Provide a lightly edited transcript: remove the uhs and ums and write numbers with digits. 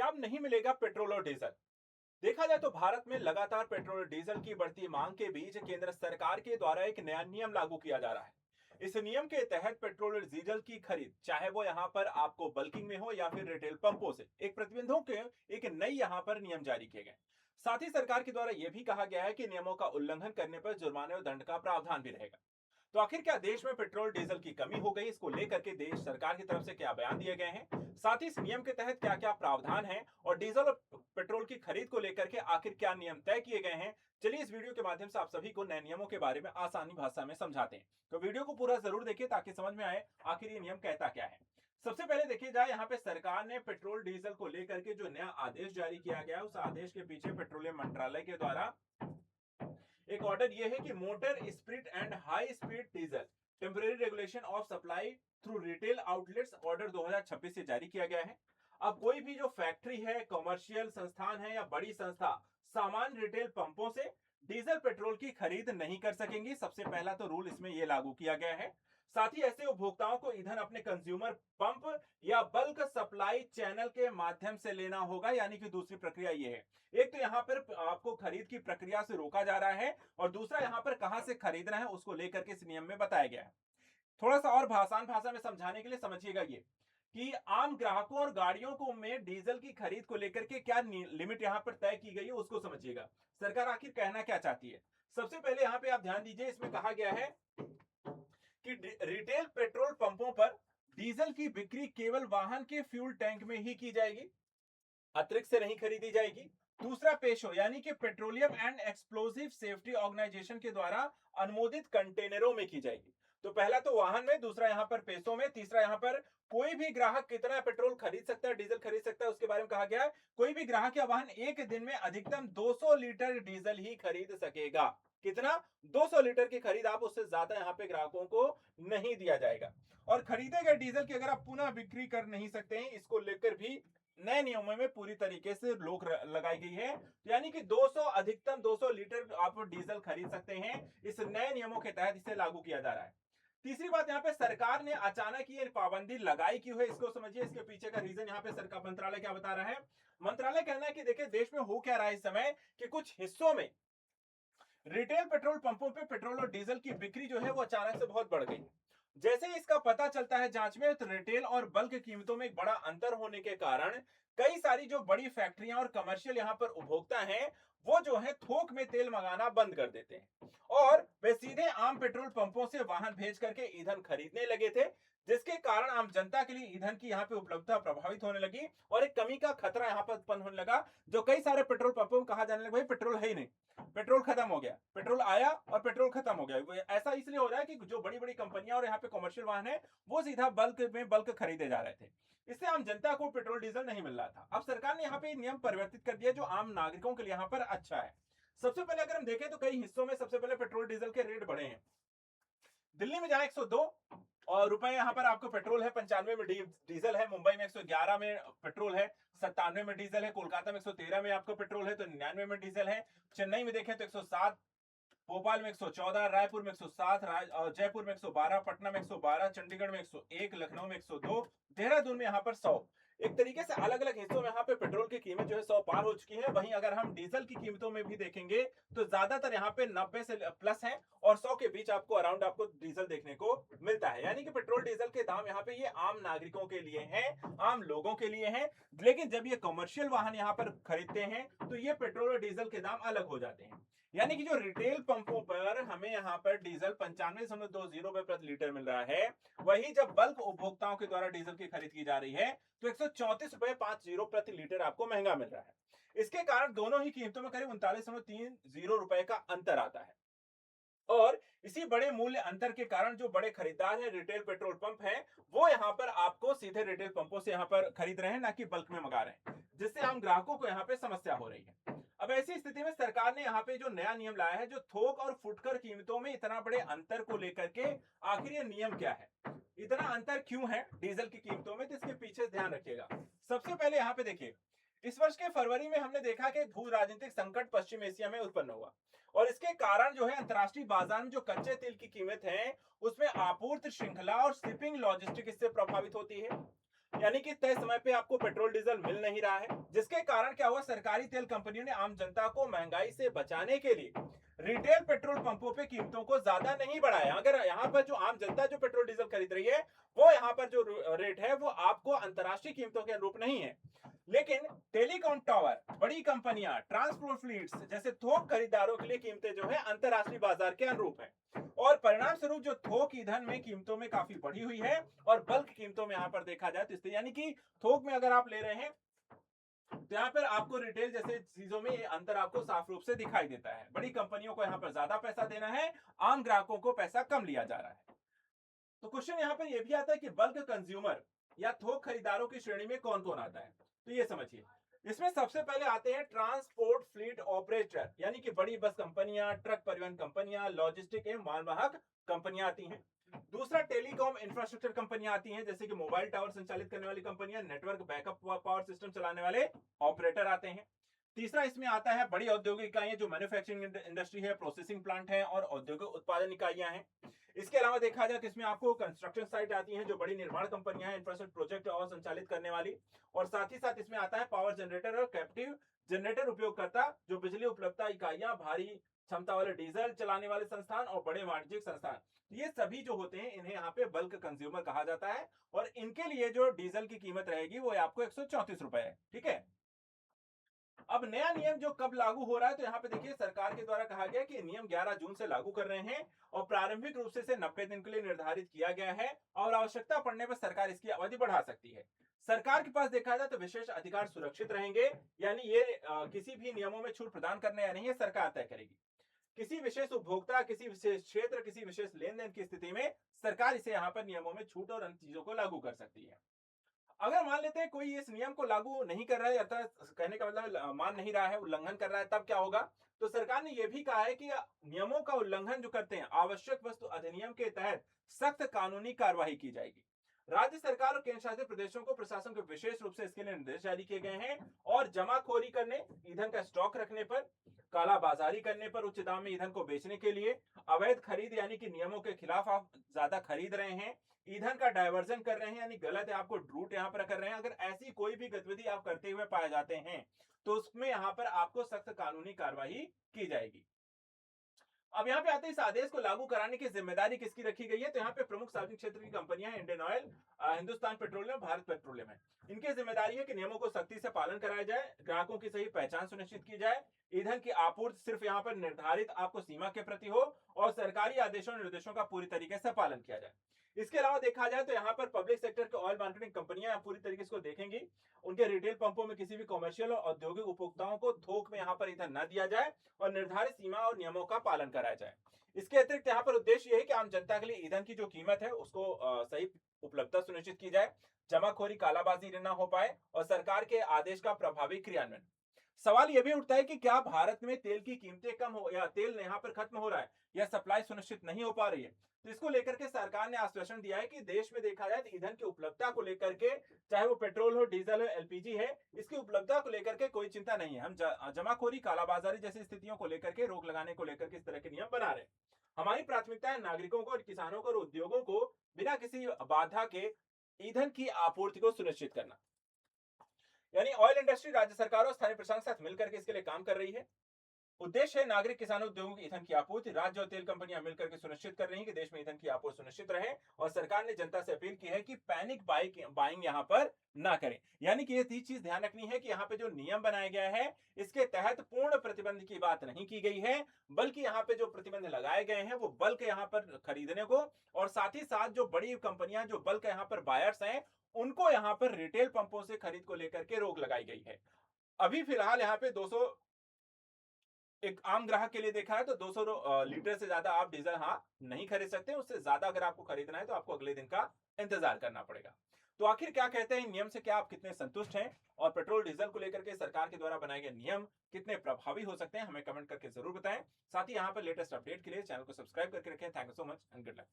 क्या अब नहीं मिलेगा पेट्रोल और डीजल? देखा जाए तो भारत में लगातार पेट्रोल और डीजल की बढ़ती मांग के बीच केंद्र सरकार के द्वारा एक नया नियम लागू किया जा रहा है। इस नियम के तहत पेट्रोल और डीजल की खरीद, चाहे वो यहाँ पर आपको बल्किंग में हो या फिर रिटेल पंपों से, एक प्रतिबंधों के एक नई यहाँ पर नियम जारी किए गए। साथ ही सरकार के द्वारा यह भी कहा गया है कि नियमों का उल्लंघन करने पर जुर्माने और दंड का प्रावधान भी रहेगा। तो आखिर क्या देश में पेट्रोल डीजल की कमी हो गई? इसको लेकर के देश सरकार की तरफ से क्या बयान दिए गए हैं, साथ ही इस नियम के तहत क्या क्या प्रावधान है और डीजल और पेट्रोल की खरीद को लेकर के आखिर क्या नियम तय किए गए हैं, चलिए इस वीडियो के माध्यम से आप सभी को नए नियमों के बारे में आसानी भाषा में समझाते हैं। तो वीडियो को पूरा जरूर देखिए ताकि समझ में आए आखिर ये नियम कहता क्या है। सबसे पहले देखिए जाए, यहाँ पे सरकार ने पेट्रोल डीजल को लेकर के जो नया आदेश जारी किया गया, उस आदेश के पीछे पेट्रोलियम मंत्रालय के द्वारा एक ऑर्डर यह है कि motor spirit and high speed diesel temporary regulation of supply through retail outlets order 2026 से जारी किया गया है। अब कोई भी जो फैक्ट्री है, कमर्शियल संस्थान है या बड़ी संस्था सामान्य रिटेल पंपों से डीजल पेट्रोल की खरीद नहीं कर सकेंगी। सबसे पहला तो रूल इसमें यह लागू किया गया है। साथ ही ऐसे उपभोक्ताओं को ईंधन अपने कंज्यूमर पंप या बल्क सप्लाई चैनल के माध्यम से लेना होगा, यानी कि दूसरी प्रक्रिया ये है। एक तो यहाँ पर आपको खरीद की प्रक्रिया से रोका जा रहा है और दूसरा यहाँ पर कहां से खरीदना है उसको लेकर के इस नियम में बताया गया है। थोड़ा सा और आसान भाषा में समझाने के लिए समझिएगा ये कि आम ग्राहकों और गाड़ियों को में डीजल की खरीद को लेकर के क्या लिमिट यहाँ पर तय की गई है उसको समझिएगा। सरकार आखिर कहना क्या चाहती है। सबसे पहले यहाँ पे आप ध्यान दीजिए, इसमें कहा गया है कि रिटेल पेट्रोल पंपों पर डीजल की बिक्री केवल वाहन के फ्यूल टैंक में ही की जाएगी, अतिरिक्त से नहीं खरीदी जाएगी। दूसरा पेशो यानी कि petroleum and explosive safety organisation के द्वारा अनुमोदित कंटेनरों में की जाएगी। तो पहला तो वाहन में, दूसरा यहां पर पेशों में, तीसरा यहां पर कोई भी ग्राहक कितना पेट्रोल खरीद सकता है, डीजल खरीद सकता है, उसके बारे में कहा गया है। कोई भी ग्राहक या वाहन एक दिन में अधिकतम 200 लीटर डीजल ही खरीद सकेगा। कितना? 200 लीटर की खरीद, आप उससे ज्यादा यहाँ पे ग्राहकों को नहीं दिया जाएगा। और खरीदे गए डीजल की अगर आप पुनः बिक्री कर नहीं सकते हैं, इसको लेकर भी नए नियमों में पूरी तरीके से रोक लगाई गई है। यानी कि 200 अधिकतम 200 लीटर आप डीजल खरीद सकते हैं। इस नए नियमों के तहत इसे लागू किया जा रहा है। तीसरी बात, यहाँ पे सरकार ने अचानक ये पाबंदी लगाई क्यों है, इसको समझिए। इसके पीछे का रीजन यहाँ पे सरकार मंत्रालय क्या बता रहा है। मंत्रालय कहना है कि देखिए देश में हो क्या रहा है इस समय कि कुछ हिस्सों में रिटेल पेट्रोल पंपों पे पेट्रोल और डीजल की बिक्री जो है वो अचानक से बहुत बढ़ गई। जैसे ही इसका पता चलता है जांच में, तो रिटेल और बल्क कीमतों में एक बड़ा अंतर होने के कारण कई सारी जो बड़ी फैक्ट्रियां और कमर्शियल यहां पर उपभोक्ता हैं, वो जो है थोक में तेल मंगाना बंद कर देते हैं और वे सीधे आम पेट्रोल पंपों से वाहन भेज करके ईंधन खरीदने लगे थे, जिसके कारण आम जनता के लिए ईंधन की यहाँ पे उपलब्धता प्रभावित होने लगी और एक कमी का खतरा यहाँ पर उत्पन्न होने लगा। जो कई सारे पेट्रोल पंपों में कहा जाने लगा भाई पेट्रोल है ही नहीं, पेट्रोल खत्म हो गया, पेट्रोल आया और पेट्रोल खत्म हो गया। ऐसा इसलिए हो रहा है कि जो बड़ी बड़ी कंपनियां और यहाँ पे कमर्शियल वाहन है वो सीधा बल्क खरीदे जा रहे थे। इससे आम जनता को पेट्रोल डीजल नहीं मिल रहा था। अब सरकार ने यहाँ पे नियम परिवर्तित कर दिया जो आम नागरिकों के लिए यहाँ पर अच्छा है। सबसे पहले अगर हम देखें तो कई हिस्सों में सबसे पहले पेट्रोल डीजल के रेट बढ़े हैं। दिल्ली में जहां 102 और रुपए यहाँ पर आपको पेट्रोल है, 95 में डीजल है। मुंबई में 111 में पेट्रोल है, 97 में डीजल है। कोलकाता में 113 में आपको पेट्रोल है तो 99 में डीजल है। चेन्नई में देखें तो 107, भोपाल में 114, रायपुर में 107, जयपुर में 112, पटना में 112, चंडीगढ़ में 101, लखनऊ में 102, देहरादून में यहाँ पर 100। एक तरीके से अलग अलग हिस्सों में यहाँ पे पेट्रोल की कीमत जो है 100 पार हो चुकी है। वहीं अगर हम डीजल की कीमतों में भी देखेंगे तो ज्यादातर यहाँ पे 90 से प्लस है और 100 के बीच आपको अराउंड आपको डीजल देखने को मिलता है। यानी कि पेट्रोल डीजल के दाम यहाँ पे ये आम नागरिकों के लिए हैं, आम लोगों के लिए हैं। लेकिन जब ये कमर्शियल वाहन यहाँ पर खरीदते हैं तो ये पेट्रोल और डीजल के दाम अलग हो जाते हैं। यानी कि जो रिटेल पंपों पर हमें यहाँ पर डीजल 95.20 रुपए प्रति लीटर मिल रहा है, वही जब बल्क उपभोक्ताओं के द्वारा डीजल की खरीद की जा रही है तो 134.50 प्रति लीटर आपको महंगा मिल रहा है। इसके कारण दोनों ही कीमतों में करीब 39.30 रुपए का अंतर आता है। और इसी बड़े मूल्य अंतर के कारण जो बड़े खरीदार हैं, रिटेल पेट्रोल पंप हैं, वो यहाँ पर आपको सीधे रिटेल पंपों से यहाँ पर खरीद रहे हैं, ना कि बल्क में मंगा रहे हैं, जिससे आम ग्राहकों को यहाँ पे समस्या हो रही है। अब ऐसी स्थिति में सरकार ने यहाँ पे जो नया नियम लाया है, जो थोक और फुटकर कीमतों में इतना बड़े अंतर को लेकर के आखिर ये नियम क्या है, इतना अंतर क्यों है डीजल की कीमतों में, तो इसके पीछे ध्यान रखिएगा। सबसे पहले यहाँ पे देखिए, इस वर्ष के फरवरी में हमने देखा कि भू राजनीतिक संकट पश्चिम एशिया में उत्पन्न हुआ और इसके कारण जो है अंतर्राष्ट्रीय बाजार में जो कच्चे तेल की कीमत है उसमें आपूर्ति श्रृंखला और शिपिंग लॉजिस्टिक इससे प्रभावित होती है। यानी कि तय समय पे आपको पेट्रोल डीजल मिल नहीं रहा है, जिसके कारण क्या हुआ, सरकारी तेल कंपनियों ने आम जनता को महंगाई से बचाने के लिए रिटेल पेट्रोल पंपों पे कीमतों को ज्यादा नहीं बढ़ाया। अगर यहाँ पर जो आम जनता जो पेट्रोल डीजल खरीद रही है, वो यहाँ पर जो रेट है वो आपको अंतर्राष्ट्रीय कीमतों के अनुरूप नहीं है। लेकिन टेलीकॉम टावर, बड़ी कंपनियां, ट्रांसपोर्ट फ्लीट्स जैसे थोक खरीदारों के लिए कीमतें जो है अंतर्राष्ट्रीय बाजार के अनुरूप है, और परिणाम स्वरूप जो थोक ईंधन में कीमतों में काफी बढ़ी हुई है, और बल्क कीमतों में यहाँ पर देखा जाए तो यानी कि थोक में अगर आप ले रहे हैं तो यहाँ पर आपको रिटेल जैसे चीजों में ये अंतर आपको साफ रूप से दिखाई देता है। बड़ी कंपनियों को यहाँ पर ज्यादा पैसा देना है, आम ग्राहकों को पैसा कम लिया जा रहा है। तो क्वेश्चन यहाँ पर यह भी आता है कि बल्क कंज्यूमर या थोक खरीदारों की श्रेणी में कौन कौन आता है। तो ये समझिए, इसमें सबसे पहले आते हैं ट्रांसपोर्ट फ्लीट ऑपरेटर, यानी कि बड़ी बस कंपनियां, ट्रक परिवहन कंपनियां, लॉजिस्टिक एवं मालवाहक कंपनियां आती हैं। दूसरा टेलीकॉम इंफ्रास्ट्रक्चर कंपनियां आती हैं, जैसे कि मोबाइल टावर संचालित करने वाली कंपनियां, नेटवर्क बैकअप पावर सिस्टम चलाने वाले ऑपरेटर आते हैं। तीसरा इसमें आता है बड़ी औद्योगिक इकाइयां जो मैन्युफैक्चरिंग इंडस्ट्री है, प्रोसेसिंग प्लांट है और औद्योगिक उत्पादन इकाइयां हैं। इसके अलावा देखा जाए तो इसमें आपको कंस्ट्रक्शन साइट आती हैं जो बड़ी निर्माण कंपनियां हैं, इंफ्रास्ट्रक्चर प्रोजेक्ट और संचालित करने वाली। और साथ ही साथ इसमें आता है पावर जनरेटर और कैप्टिव जनरेटर उपयोगकर्ता, जो बिजली उपलब्धता इकाइयां, भारी क्षमता वाले डीजल चलाने वाले संस्थान और बड़े वाणिज्यिक संस्थान, ये सभी जो होते हैं इन्हें यहाँ पे बल्क कंज्यूमर कहा जाता है। और इनके लिए जो डीजल की कीमत रहेगी वो आपको 134 रुपए है। ठीक है, अब नया नियम जो कब लागू हो रहा है, तो यहाँ पे देखिए सरकार के द्वारा कहा गया कि नियम 11 जून से लागू कर रहे हैं, और प्रारंभिक रूप से इसे 90 दिन के लिए निर्धारित किया गया है, और आवश्यकता पड़ने पर सरकार इसकी अवधि बढ़ा सकती है। सरकार के पास देखा जाए तो विशेष अधिकार सुरक्षित रहेंगे, यानी ये किसी भी नियमों में छूट प्रदान करने या नहीं है, सरकार तय करेगी। किसी विशेष उपभोक्ता, किसी विशेष क्षेत्र, किसी विशेष लेन देन की स्थिति में सरकार इसे यहाँ पर नियमों में छूट और अन्य चीजों को लागू कर सकती है। अगर मान लेते हैं कोई इस नियम को लागू नहीं कर रहा है, अर्थात कहने का मतलब मान नहीं रहा है, उल्लंघन कर रहा है, तब क्या होगा। तो सरकार ने यह भी कहा है कि नियमों का उल्लंघन जो करते हैं, आवश्यक वस्तु अधिनियम के तहत सख्त कानूनी कार्रवाई की जाएगी। राज्य सरकार और केंद्र शासित प्रदेशों को प्रशासन को विशेष रूप से इसके लिए निर्देश जारी किए गए हैं, और जमाखोरी करने, ईंधन का स्टॉक रखने पर, कालाबाजारी करने पर, उच्च दाम में ईंधन को बेचने के लिए, अवैध खरीद यानी कि नियमों के खिलाफ आप ज्यादा खरीद रहे हैं, ईंधन का डायवर्जन कर रहे हैं यानी गलत है आपको रूट यहाँ पर कर रहे हैं, अगर ऐसी कोई भी गतिविधि आप करते हुए पाए जाते हैं तो उसमें यहाँ पर आपको सख्त कानूनी कार्रवाई की जाएगी। अब यहाँ पे आते हैं इस आदेश को लागू कराने की जिम्मेदारी किसकी रखी गई है, तो यहाँ पे प्रमुख सार्वजनिक क्षेत्र की कंपनियां हैं, Indian oil, Hindustan petroleum, Bharat petroleum है। इनकी जिम्मेदारी है कि नियमों को सख्ती से पालन कराया जाए, ग्राहकों की सही पहचान सुनिश्चित की जाए, ईंधन की आपूर्ति सिर्फ यहाँ पर निर्धारित आपको सीमा के प्रति हो, और सरकारी आदेशों और निर्देशों का पूरी तरीके से पालन किया जाए। इसके अलावा देखा जाए तो यहाँ पर पब्लिक सेक्टर के ऑयल मार्केटिंग कंपनियां पूरी तरीके से देखेंगी, उनके रिटेल पंपों में किसी भी कॉमर्शियल और औद्योगिक उपभोक्ताओं को थोक में यहाँ पर ईंधन न दिया जाए, और निर्धारित सीमा और नियमों का पालन कराया जाए। इसके अतिरिक्त यहाँ पर उद्देश्य यह है कि आम जनता के लिए ईंधन की जो कीमत है उसको सही उपलब्धता सुनिश्चित की जाए, जमाखोरी कालाबाजी न हो पाए, और सरकार के आदेश का प्रभावी क्रियान्वयन। सवाल यह भी उठता है कि क्या भारत में तेल की कीमतें कम हो, या तेल यहाँ पर खत्म हो रहा है, या सप्लाई सुनिश्चित नहीं हो पा रही है। तो इसको लेकर के सरकार ने आश्वासन दिया है कि देश में देखा जाए तो ईंधन की उपलब्धता को लेकर के, चाहे वो पेट्रोल हो, डीजल हो, एलपीजी है, इसकी उपलब्धता को लेकर के कोई चिंता नहीं है। हम जमाखोरी कालाबाजारी जैसी स्थितियों को लेकर के, रोक लगाने को लेकर के इस तरह के नियम बना रहे हैं। हमारी प्राथमिकता है नागरिकों को और किसानों को और उद्योगों को बिना किसी बाधा के ईंधन की आपूर्ति को सुनिश्चित करना। यानी ऑयल इंडस्ट्री राज्य सरकार और स्थानीय प्रशासन के साथ मिलकर के इसके लिए काम कर रही है। उद्देश्य है नागरिक, किसानों, उद्योगों की ईंधन की आपूर्ति। राज्य और तेल कंपनियां मिलकर के सुनिश्चित कर रही हैं कि देश में ईंधन की आपूर्ति सुनिश्चित रहे, और सरकार ने जनता से अपील की है कि पैनिक बाइंग यहां पर ना करें। यानी कि ये 3 चीज ध्यान रखनी है कि यहाँ पे जो नियम बनाया गया है इसके तहत पूर्ण प्रतिबंध की बात नहीं की गई है, बल्कि यहाँ पे जो प्रतिबंध लगाए गए हैं वो बल्क यहाँ पर खरीदने को, और साथ ही साथ जो बड़ी कंपनियां जो बल्क यहाँ पर बायर्स हैं उनको यहाँ पर रिटेल पंपों से खरीद को लेकर के रोक लगाई गई है। अभी फिलहाल यहाँ पे 200, एक आम ग्राहक के लिए देखा है तो 200 लीटर से ज्यादा आप डीजल नहीं खरीद सकते। उससे ज्यादा अगर आपको खरीदना है तो आपको अगले दिन का इंतजार करना पड़ेगा। तो आखिर क्या कहते हैं नियम से, क्या आप कितने संतुष्ट हैं, और पेट्रोल डीजल को लेकर के सरकार के द्वारा बनाए गए नियम कितने प्रभावी हो सकते हैं, हमें कमेंट करके जरूर बताएं। साथ ही यहाँ पर लेटेस्ट अपडेट के लिए चैनल को सब्सक्राइब करके रखें। Thank you so much and good luck.